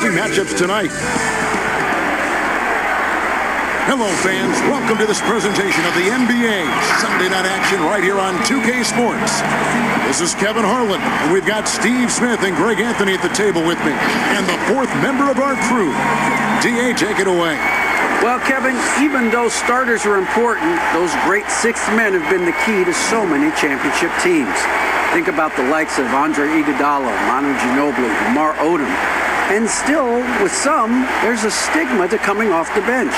interesting matchups tonight. Hello, fans. Welcome to this presentation of the NBA Sunday night action right here on 2K Sports. This is Kevin Harlan, and we've got Steve Smith and Greg Anthony at the table with me. And the fourth member of our crew, D.A., take it away. Well, Kevin, even though starters are important, those great sixth men have been the key to so many championship teams. Think about the likes of Andre Iguodala, Manu Ginobili, Lamar Odom. And still, with some, there's a stigma to coming off the bench.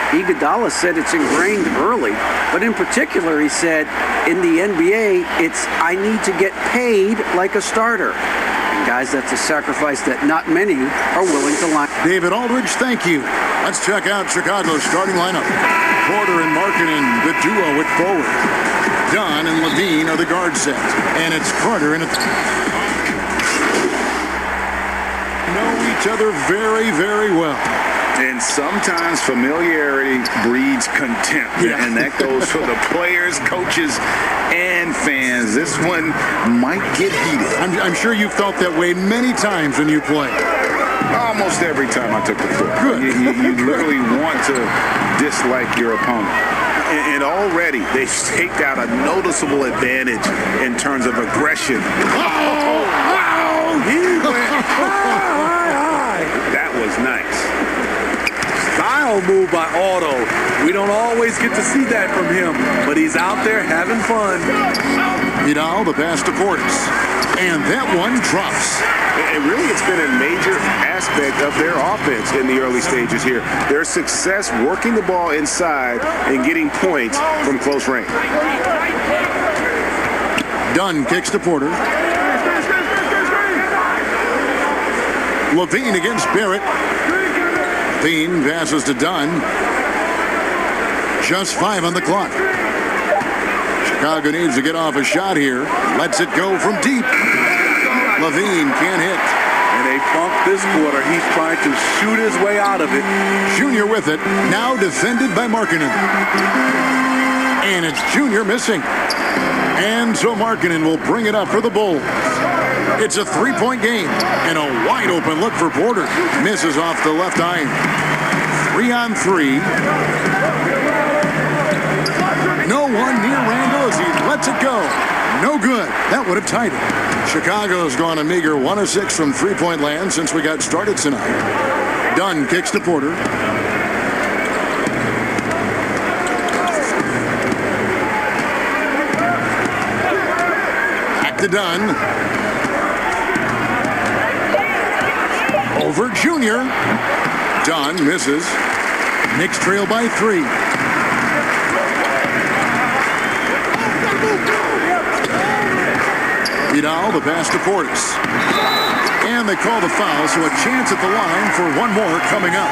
Iguodala said it's ingrained early, but in particular, he said, in the NBA, it's I need to get paid like a starter. And guys, that's a sacrifice that not many are willing to line. David Aldridge, thank you. Let's check out Chicago's starting lineup. Porter and Markkanen, the duo at forward. Dunn and Levine are the guard set. And it's Carter and know each other very, very well. And sometimes familiarity breeds contempt. Yeah. And that goes for the players, coaches, and fans. This one might get heated. I'm sure you felt that way many times when you play. Almost every time I took the court. Good. You literally want to dislike your opponent. And already they've staked out a noticeable advantage in terms of aggression. Oh, wow! He went high. That was nice. Style move by Otto. We don't always get to see that from him, but he's out there having fun. Vidal, the pass to Portis. And that one drops. And really, it's been a major aspect of their offense in the early stages here. Their success working the ball inside and getting points from close range. Dunn kicks to Porter. Levine against Barrett. Levine passes to Dunn. Just 5 on the clock. Chicago needs to get off a shot here. Lets it go from deep. Levine can't hit. And they funked this quarter. He's trying to shoot his way out of it. Junior with it. Now defended by Markkanen. And it's Junior missing. And so Markkanen will bring it up for the Bulls. It's a 3-point game. And a wide open look for Porter. Misses off the left iron. 3 on 3. No one near Randall as he lets it go. No good. That would have tied it. Chicago's gone a meager 1 of 6 from three-point land since we got started tonight. Dunn kicks to Porter. Back to Dunn. Over Junior. Dunn misses. Knicks trail by 3. Vidal, the pass to Portis. And they call the foul, so a chance at the line for one more coming up.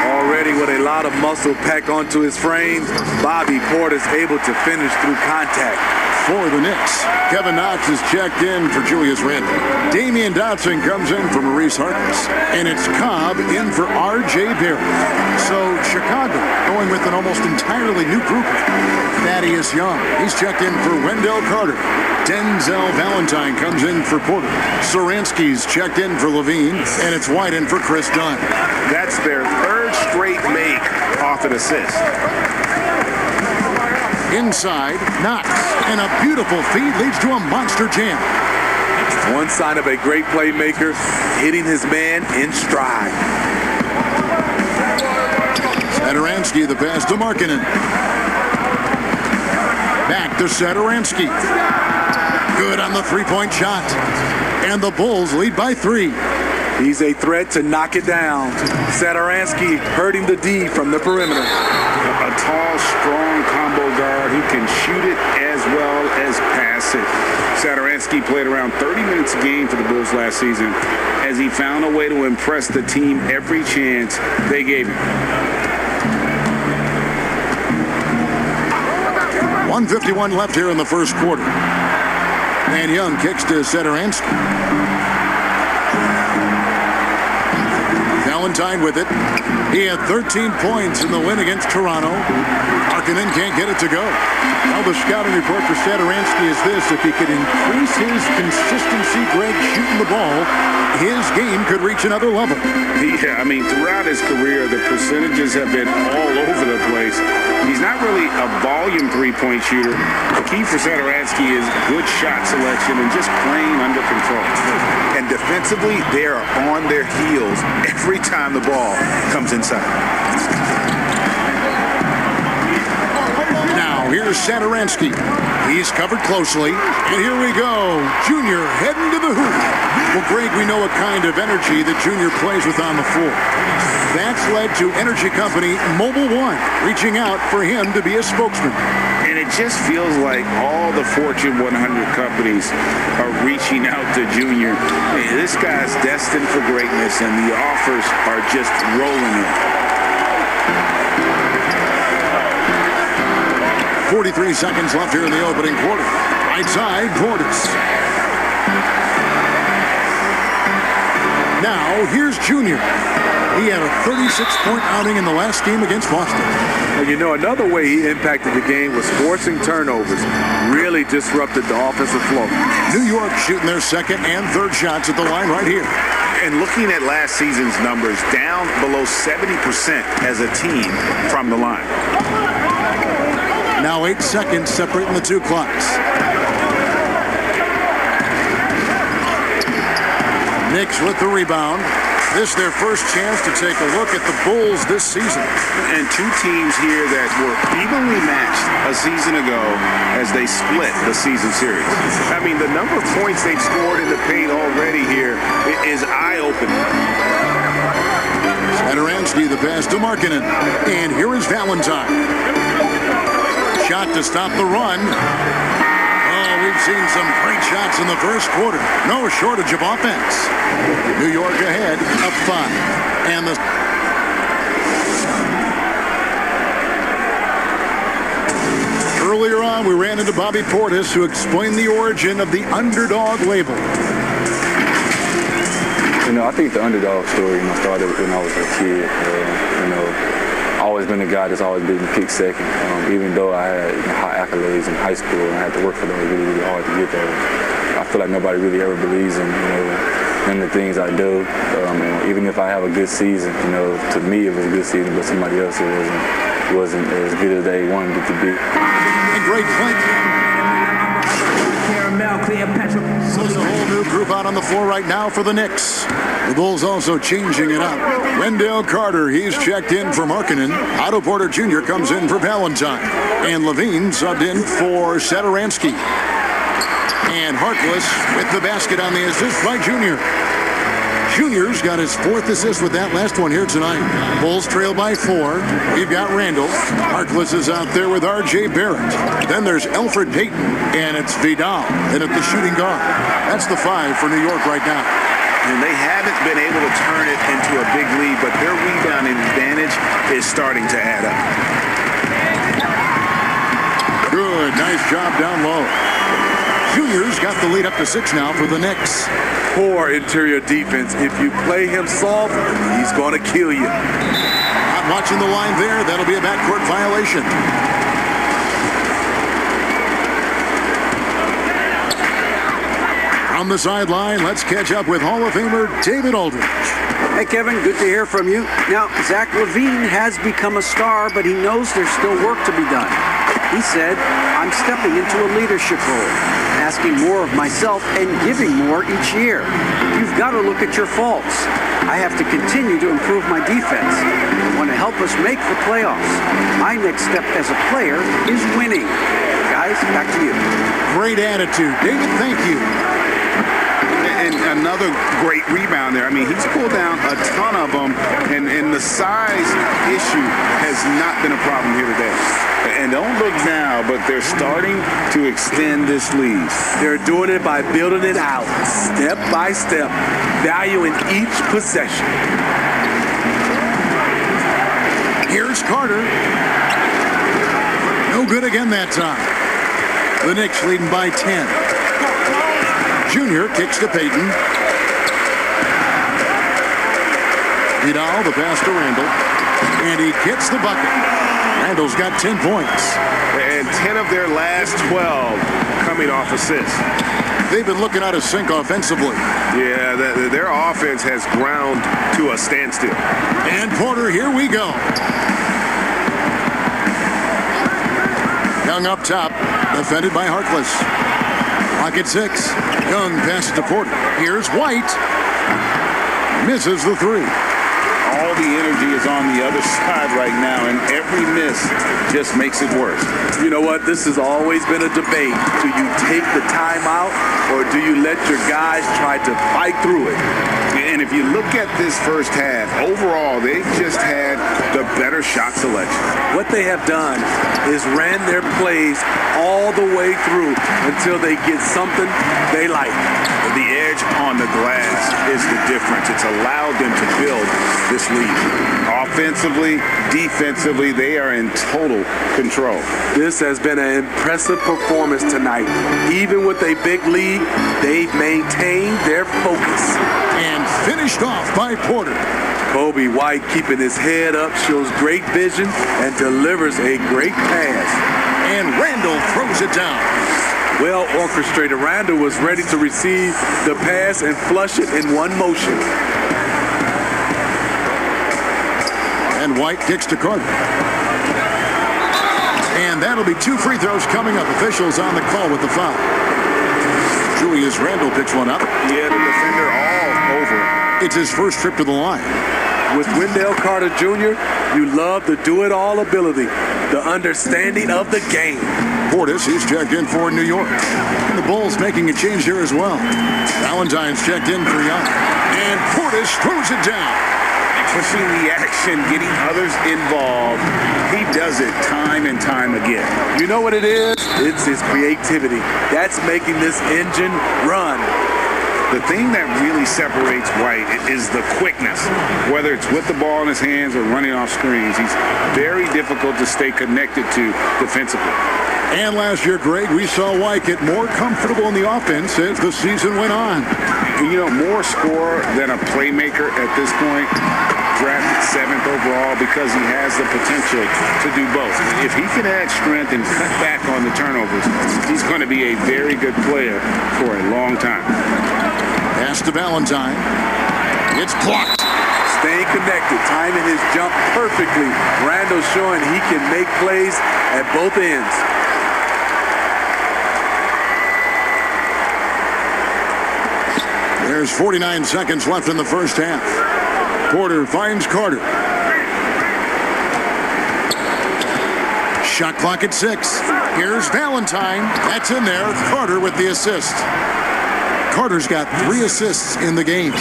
Already with a lot of muscle packed onto his frame, Bobby Portis able to finish through contact. For the Knicks, Kevin Knox is checked in for Julius Randle. Damian Dotson comes in for Maurice Harkless. And it's Cobb in for R.J. Barrett. So Chicago going with an almost entirely new group. Thaddeus Young, he's checked in for Wendell Carter. Denzel Valentine comes in for Porter. Saransky's checked in for Levine. And it's White in for Chris Dunn. That's their third straight make off an assist. Inside, Knox. And a beautiful feed leads to a monster jam. One sign of a great playmaker, hitting his man in stride. Satoransky, the pass to Markkanen. Back to Satoransky. Good on the three-point shot. And the Bulls lead by 3. He's a threat to knock it down. Satoransky hurting the D from the perimeter. A tall, strong combo guard who can shoot it as well as pass it. Satoransky played around 30 minutes a game for the Bulls last season as he found a way to impress the team every chance they gave him. 1:51 left here in the first quarter. And Young kicks to Satoransky. Valentine with it. He had 13 points in the win against Toronto. Markkanen can't get it to go. Now the scouting report for Satoransky is this: if he could increase his consistency, Greg, shooting the ball, his game could reach another level. Yeah, I mean, throughout his career, the percentages have been all over the place. He's not really a volume three-point shooter. The key for Satoransky is good shot selection and just playing under control. And defensively, they are on their heels every time the ball comes inside. Now, here's Satoransky. He's covered closely. And here we go. Junior heading to the hoop. Well, Greg, we know what kind of energy that Junior plays with on the floor. That's led to energy company Mobile One reaching out for him to be a spokesman. And it just feels like all the Fortune 100 companies are reaching out to Junior. Hey, this guy's destined for greatness, and the offers are just rolling in. 43 seconds left here in the opening quarter. Right side, Portis. Now, here's Junior. He had a 36-point outing in the last game against Boston. And you know, another way he impacted the game was forcing turnovers. Really disrupted the offensive flow. New York shooting their second and third shots at the line right here. And looking at last season's numbers, down below 70% as a team from the line. Now 8 seconds separating the two clocks. Knicks with the rebound. This is their first chance to take a look at the Bulls this season. And two teams here that were evenly matched a season ago as they split the season series. I mean, the number of points they've scored in the paint already here is eye-opening. Satoransky, the pass to Markkanen. And here is Valentine. Shot to stop the run. Oh, we've seen some great shots in the first quarter. No shortage of offense. New York ahead, up 5. And the earlier on, we ran into Bobby Portis, who explained the origin of the underdog label. You know, I think the underdog story, started when I was a kid. Always been a guy that's always been picked second. Even though I had high accolades in high school and I had to work for them really, really hard to get there, I feel like nobody really ever believes in the things I do. Even if I have a good season, to me it was a good season, but somebody else it wasn't as good as they wanted it to be. And great play. There's a whole new group out on the floor right now for the Knicks. The Bulls also changing it up. Wendell Carter, he's checked in for Markkanen. Otto Porter Jr. comes in for Valentine. And Levine subbed in for Satoransky. And Harkless with the basket on the assist by Junior. Junior's got his 4th assist with that last one here tonight. Bulls trail by 4. We've got Randall. Harkless is out there with R.J. Barrett. Then there's Elfrid Payton, and it's Vidal. And at the shooting guard. That's the 5 for New York right now. And they haven't been able to turn it into a big lead, but their rebounding advantage is starting to add up. Good, nice job down low. Junior's got the lead up to 6 now for the Knicks. Poor interior defense. If you play him soft, he's going to kill you. Not watching the line there. That'll be a backcourt violation. On the sideline, let's catch up with Hall of Famer David Aldridge. Hey, Kevin, good to hear from you. Now, Zach LaVine has become a star, but he knows there's still work to be done. He said, I'm stepping into a leadership role, asking more of myself and giving more each year. You've got to look at your faults. I have to continue to improve my defense. I want to help us make the playoffs. My next step as a player is winning. Guys, back to you. Great attitude. David, thank you. And another great rebound there. I mean, he's pulled down a ton of them, and the size issue has not been a problem here today. And don't look now, but they're starting to extend this lead. They're doing it by building it out, step by step, valuing each possession. Here's Carter. No good again that time. The Knicks leading by 10. Junior kicks to Payton. Vidal, the pass to Randall. and he gets the bucket. Randall's got 10 points. And 10 of their last 12 coming off assists. They've been looking out of sync offensively. Yeah, their offense has ground to a standstill. And Porter, here we go. Young up top, defended by Harkless. Clock at 6. Young passes to Porter. Here's White. Misses the three. All the energy is on the other side right now, and every miss just makes it worse. You know what? This has always been a debate. Do you take the timeout, or do you let your guys try to fight through it? And if you look at this first half, overall, they've just had the better shot selection. What they have done is ran their plays all the way through until they get something they like. The edge on the glass is the difference. It's allowed them to build this lead. Offensively, defensively, they are in total control. This has been an impressive performance tonight. Even with a big lead, they've maintained their focus. And finished off by Porter. Kobe White, keeping his head up, shows great vision and delivers a great pass. And Randall throws it down. Well orchestrated. Randall was ready to receive the pass and flush it in one motion. And White kicks to Carter. And that'll be 2 free throws coming up. Officials on the call with the foul. Julius Randall picks one up. Yeah, the defender all over. It's his first trip to the line. With Wendell Carter Jr., you love the do-it-all ability, the understanding of the game. Portis, he's checked in for New York. And the Bulls making a change here as well. Valentine's checked in for Young. And Portis throws it down. Pushing the action, getting others involved. He does it time and time again. You know what it is? It's his creativity. That's making this engine run. The thing that really separates White is the quickness. Whether it's with the ball in his hands or running off screens, he's very difficult to stay connected to defensively. And last year, Greg, we saw White get more comfortable in the offense as the season went on. You know, more scorer than a playmaker at this point. Drafted 7th overall because he has the potential to do both. If he can add strength and cut back on the turnovers, he's going to be a very good player for a long time. Pass to Valentine. It's blocked. Staying connected, timing his jump perfectly. Randall showing he can make plays at both ends. There's 49 seconds left in the first half. Porter finds Carter. Shot clock at 6. Here's Valentine. That's in there. Carter with the assist. Carter's got 3 assists in the game.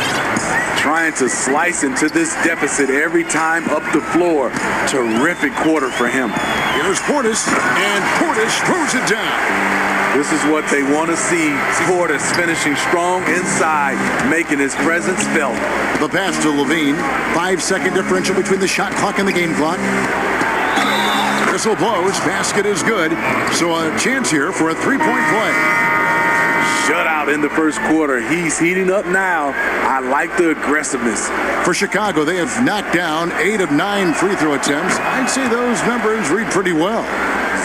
Trying to slice into this deficit every time up the floor. Terrific quarter for him. Here's Portis, and Portis throws it down. This is what they want to see. Portis finishing strong inside, making his presence felt. The pass to Levine. 5-second differential between the shot clock and the game clock. Whistle blows. Basket is good. So a chance here for a 3-point play. Shutout in the first quarter. He's heating up now. I like the aggressiveness. For Chicago, they have knocked down 8 of 9 free throw attempts. I'd say those numbers read pretty well.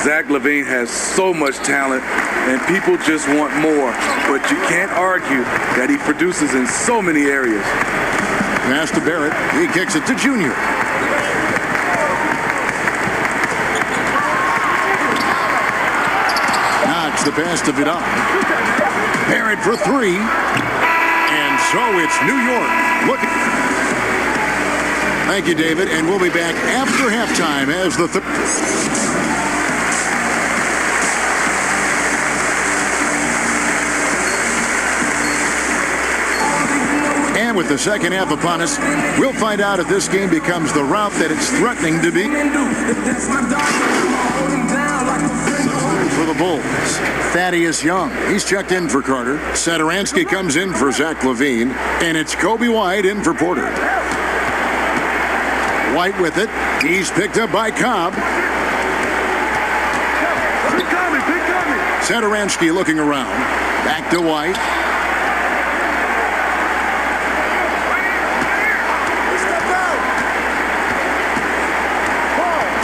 Zach LaVine has so much talent, and people just want more. But you can't argue that he produces in so many areas. Pass to Barrett. He kicks it to Junior. Knocks the pass to Vidal. Barrett for 3. And so it's New York. Look. Thank you, David. And we'll be back after halftime as the And with the second half upon us, we'll find out if this game becomes the route that it's threatening to be. For the Bulls, Thaddeus Young. He's checked in for Carter. Satoransky comes in for Zach LaVine. And it's Kobe White in for Porter. White with it. He's picked up by Cobb. Satoransky looking around. Back to White.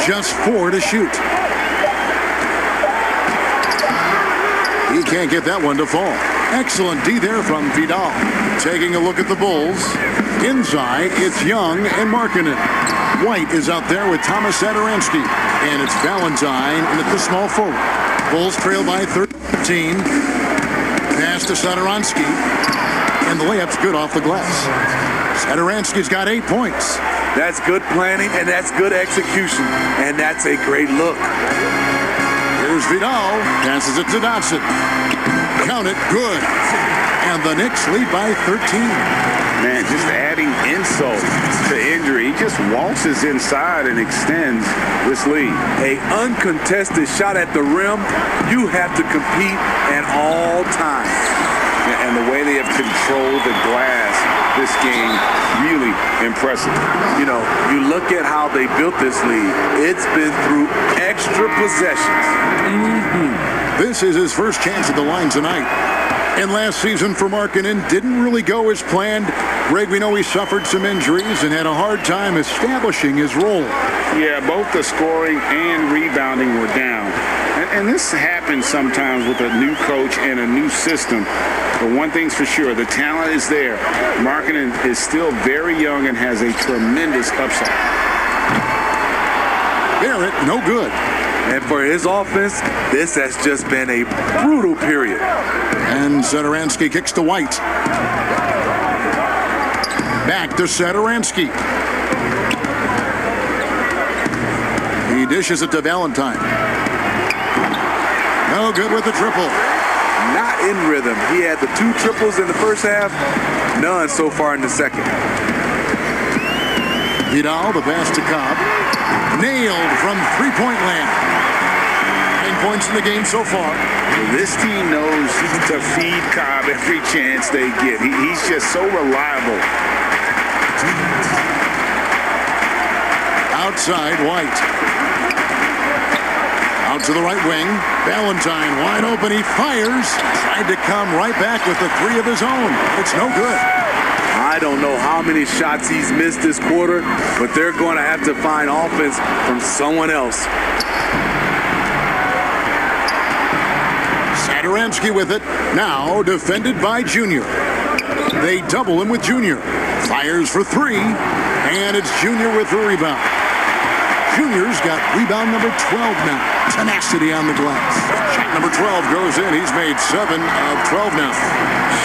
Just 4 to shoot. He can't get that one to fall. Excellent D there from Vidal. Taking a look at the Bulls. Inside, it's Young and Markkanen. White is out there with Thomas Satoransky. And it's Valentine in at the small forward. Bulls trail by 13. Pass to Satoransky. And the layup's good off the glass. Satoransky's got 8 points. That's good planning, and that's good execution. And that's a great look. Here's Vidal. Passes it to Dotson. Count it. Good. And the Knicks lead by 13. Man, just adding insult to injury. He just waltzes inside and extends this lead. A uncontested shot at the rim, you have to compete at all times. And the way they have controlled the glass this game, really impressive. You know, you look at how they built this lead. It's been through extra possessions. This is his first chance at the line tonight. And last season for Markkanen didn't really go as planned. Greg, we know he suffered some injuries and had a hard time establishing his role. Yeah, both the scoring and rebounding were down. And this happens sometimes with a new coach and a new system. But one thing's for sure, the talent is there. Markkanen is still very young and has a tremendous upside. Barrett, no good. And for his offense, this has just been a brutal period. And Satoransky kicks to White. Back to Satoransky. He dishes it to Valentine. No good with the triple. Not in rhythm. He had the 2 triples in the first half, none so far in the second. Vidal, the pass to Cobb. Nailed from three-point land. 9 points in the game so far. This team knows to feed Cobb every chance they get. He's just so reliable. Outside, White. Out to the right wing. Valentine wide open. He fires. Tried to come right back with the 3 of his own. It's no good. I don't know how many shots he's missed this quarter, but they're going to have to find offense from someone else. Satoransky with it. Now defended by Junior. They double him with Junior. Fires for 3. And it's Junior with the rebound. Junior's got rebound number 12 now. Tenacity on the glass. Shot number 12 goes in. He's made 7 of 12 now.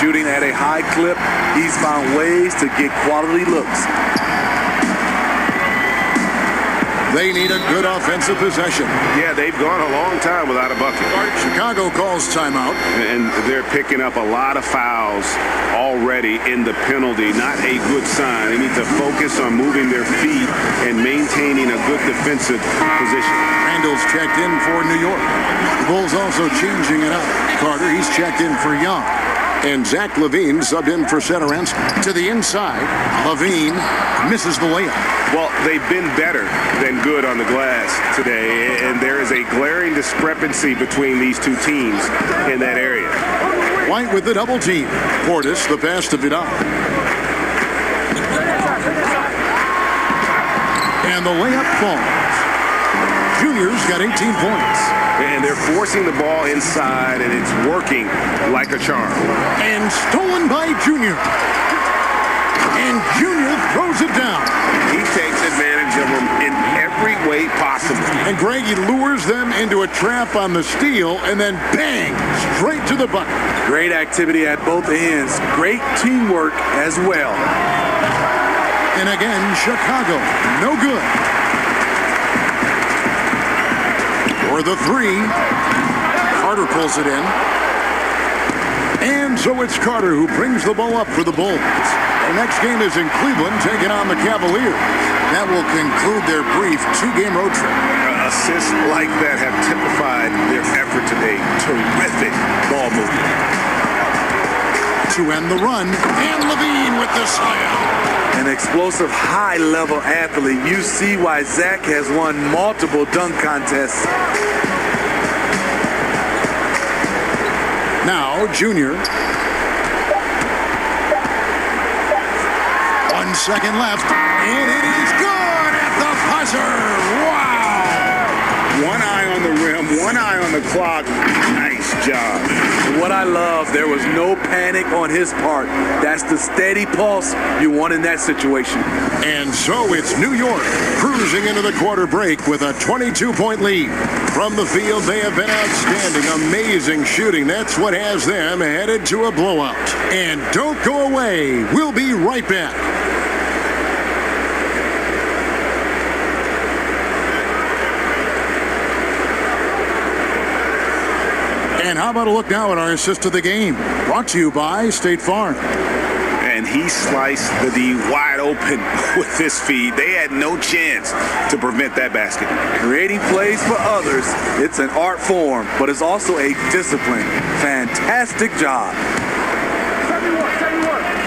Shooting at a high clip, he's found ways to get quality looks. They need a good offensive possession. Yeah, they've gone a long time without a bucket. Chicago calls timeout. And they're picking up a lot of fouls already in the penalty. Not a good sign. They need to focus on moving their feet and maintaining a good defensive position. Randall's checked in for New York. The Bulls also changing it up. Carter, he's checked in for Young. And Zach LaVine subbed in for Satoransky. To the inside, LaVine misses the layup. Well, they've been better than good on the glass today, and there is a glaring discrepancy between these two teams in that area. White with the double team. Portis, the pass to Vidal. And the layup falls. Junior's got 18 points. And they're forcing the ball inside, and it's working like a charm. And stolen by Junior. And Junior throws it down. He takes advantage of them in every way possible. And Greg, he lures them into a trap on the steal, and then bang, straight to the bucket. Great activity at both ends. Great teamwork as well. And again, Chicago, no good. For the 3, Carter pulls it in. And so it's Carter who brings the ball up for the Bulls. The next game is in Cleveland, taking on the Cavaliers. That will conclude their brief 2-game road trip. Assists like that have typified their effort today. Terrific ball movement. To end the run, and LaVine with the slam. An explosive, high-level athlete. You see why Zach has won multiple dunk contests. Now, Junior. 1 second left, and it is good at the buzzer. Wow! the clock. Nice job. What I love, there was no panic on his part. That's the steady pulse you want in that situation. And so it's New York cruising into the quarter break with a 22-point lead. From the field, they have been outstanding, amazing shooting. That's what has them headed to a blowout. And don't go away. We'll be right back. And how about a look now at our assist of the game? Brought to you by State Farm. And he sliced the D wide open with his feed. They had no chance to prevent that basket. Creating plays for others, it's an art form, but it's also a discipline. Fantastic job.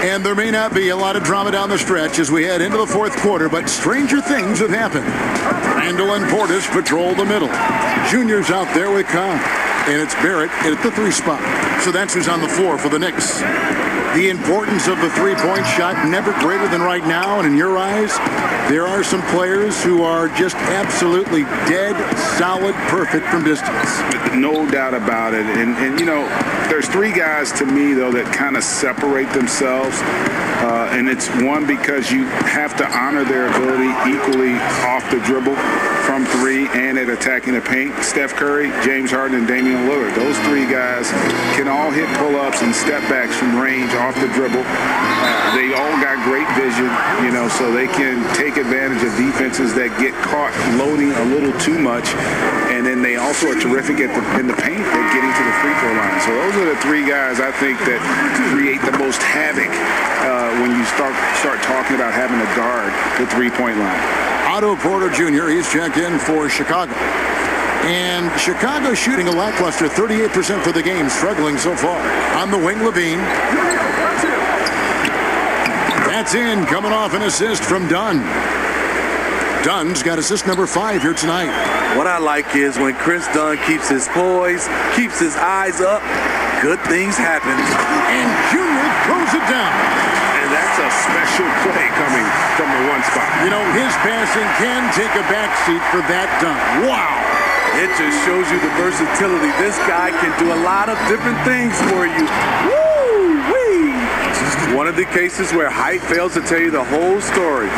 And there may not be a lot of drama down the stretch as we head into the fourth quarter, but stranger things have happened. Randall and Portis patrol the middle. Junior's out there with Cobb. And it's Barrett at the 3 spot. So that's who's on the floor for the Knicks. The importance of the three-point shot never greater than right now. And in your eyes, there are some players who are just absolutely dead, solid, perfect from distance. No doubt about it. And you know, there's 3 guys to me, though, that kind of separate themselves. And it's one, because you have to honor their ability equally off the dribble from 3 and at attacking the paint. Steph Curry, James Harden, and Damian Lillard. Those 3 guys can all hit pull-ups and step backs from range off the dribble. They all got great vision, you know, so they can take advantage of defenses that get caught loading a little too much. And then they also are terrific in the paint at getting to the free throw line. So those are the 3 guys I think that create the most havoc when you start talking about having to guard the three-point line. Otto Porter Jr., he's checked in for Chicago. And Chicago shooting a lackluster 38% for the game, struggling so far. On the wing, Levine. That's in, coming off an assist from Dunn. Dunn's got assist number 5 here tonight. What I like is when Chris Dunn keeps his poise, keeps his eyes up, good things happen. And Junior throws it down. And that's a special play coming from the 1 spot. You know, his passing can take a backseat for that dunk. Wow. It just shows you the versatility. This guy can do a lot of different things for you. Woo-wee! One of the cases where height fails to tell you the whole story.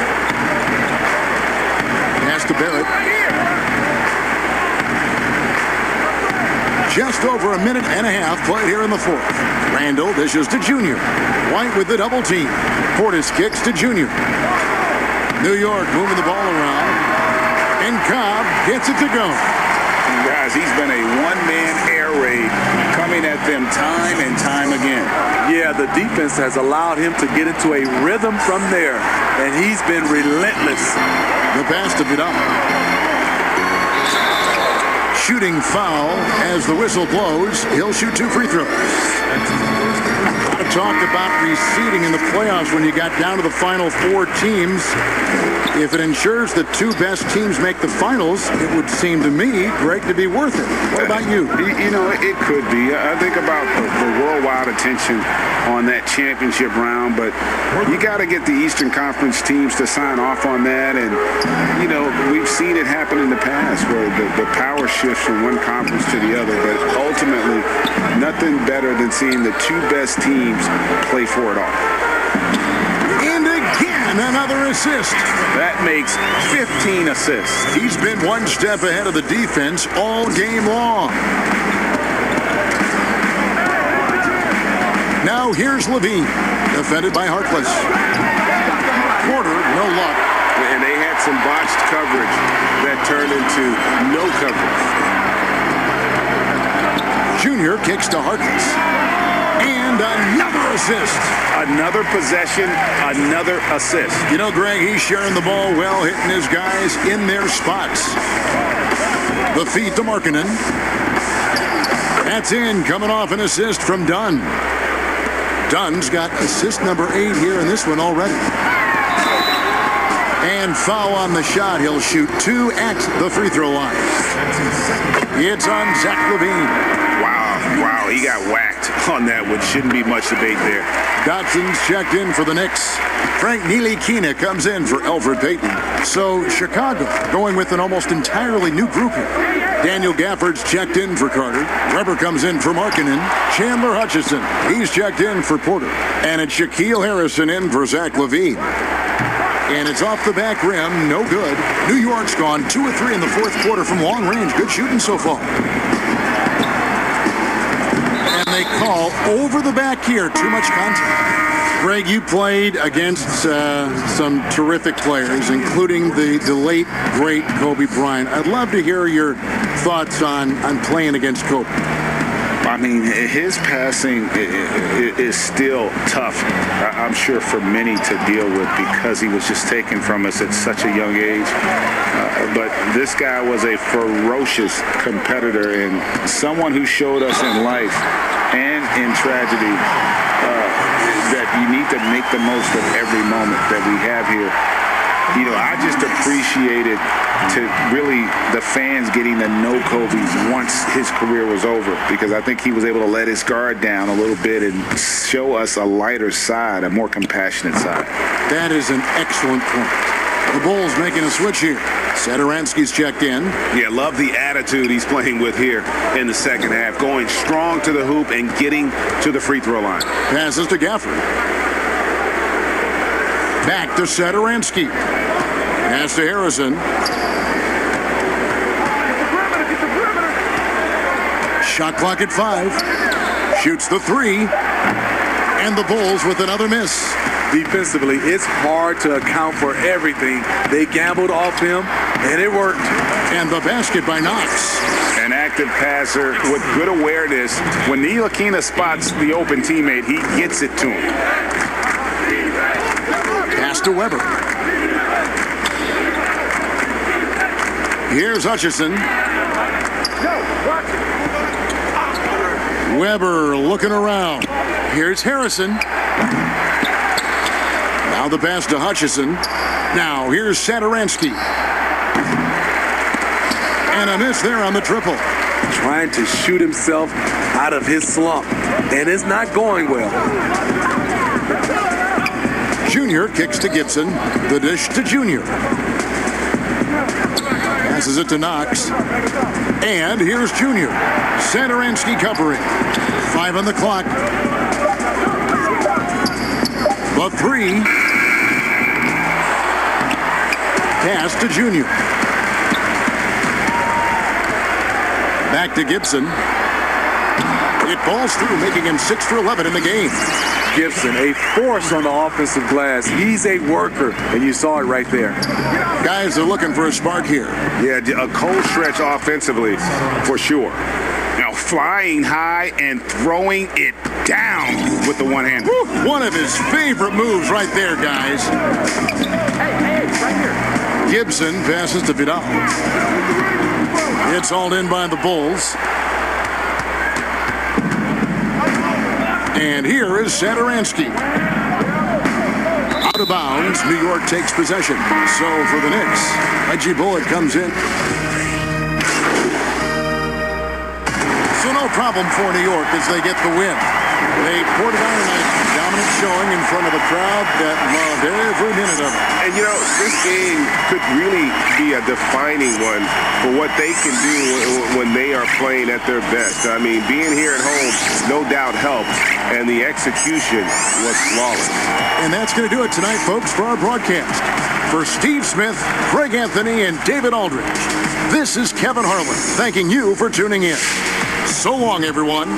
Pass to Barrett. Just over a minute and a half played here in the fourth. Randall dishes to Junior. White with the double team. Portis kicks to Junior. New York moving the ball around. And Cobb gets it to go. Guys, he's been a one-man air raid coming at them time and time again. Yeah, the defense has allowed him to get into a rhythm from there, and he's been relentless. The pass to Vidal. Shooting foul as the whistle blows. He'll shoot 2 free throws. A lot of talk about reseeding in the playoffs when you got down to the final 4 teams. If it ensures the 2 best teams make the finals, it would seem to me, Greg, to be worth it. What about you? You know, it could be. I think about the worldwide attention on that championship round, but you got to get the Eastern Conference teams to sign off on that. And, you know, we've seen it happen in the past where the power shifts from one conference to the other, but ultimately nothing better than seeing the 2 best teams play for it all. And again, another assist. That makes 15 assists. He's been 1 step ahead of the defense all game long. Now here's Levine, defended by Harkless. Porter, no luck. And they had some botched coverage that turned into no coverage. Junior kicks to Harkless. And another assist. Another possession, another assist. You know, Greg, he's sharing the ball well, hitting his guys in their spots. The feed to Markkanen. That's in, coming off an assist from Dunn. Dunn's got assist number 8 here in this one already. And foul on the shot. He'll shoot 2 at the free throw line. It's on Zach Levine. Wow, he got whacked on that one. Shouldn't be much debate there. Dotson's checked in for the Knicks. Frank Ntilikina comes in for Elfrid Payton. So Chicago going with an almost entirely new group here. Daniel Gafford's checked in for Carter. Weber comes in for Markkinen. Chandler Hutchison, he's checked in for Porter. And it's Shaquille Harrison in for Zach LaVine. And it's off the back rim, no good. New York's gone 2 of 3 in the fourth quarter from long range. Good shooting so far. And they call over the back here, too much contact. Greg, you played against some terrific players, including the late, great Kobe Bryant. I'd love to hear your thoughts on playing against Kobe. I mean, his passing is still tough, I'm sure, for many to deal with because he was just taken from us at such a young age. But this guy was a ferocious competitor and someone who showed us in life and in tragedy that you need to make the most of every moment that we have here. You know, I just appreciated really the fans getting to know Kobe once his career was over, because I think he was able to let his guard down a little bit and show us a lighter side, a more compassionate side. That is an excellent point. The Bulls making a switch here. Satoransky's checked in. Yeah, love the attitude he's playing with here in the second half, going strong to the hoop and getting to the free throw line. Passes to Gafford. Back to Satoransky. Pass to Harrison. Shot clock at 5. Shoots the 3. And the Bulls with another miss. Defensively, it's hard to account for everything. They gambled off him, and it worked. And the basket by Knox. An active passer with good awareness. When Ntilikina spots the open teammate, he gets it to him. Pass to Weber. Here's Hutchison. Weber looking around. Here's Harrison. Now the pass to Hutchison. Now here's Satoransky. And a miss there on the triple. Trying to shoot himself out of his slump, and it's not going well. Junior kicks to Gibson. The dish to Junior. Passes it to Knox. And here's Junior. Satoransky covering. 5 on the clock. The 3. Pass to Junior. Back to Gibson. It falls through, making him 6 for 11 in the game. Gibson, a force on the offensive glass. He's a worker, and you saw it right there. Guys are looking for a spark here. Yeah, a cold stretch offensively, for sure. Now flying high and throwing it down with the one hand. One of his favorite moves right there, guys. Hey, right here. Gibson passes to Vidal. It's hauled in by the Bulls. And here is Satoransky. Out of bounds, New York takes possession. So for the Knicks, Reggie Bullock comes in. So no problem for New York as they get the win. They poured it on tonight, dominant showing in front of a crowd that loved every minute of it. And you know, this game could really be a defining one for what they can do when they are playing at their best. I mean, being here at home, no doubt helped, and the execution was flawless. And that's going to do it tonight, folks, for our broadcast. For Steve Smith, Craig Anthony, and David Aldridge, this is Kevin Harlan thanking you for tuning in. So long, everyone.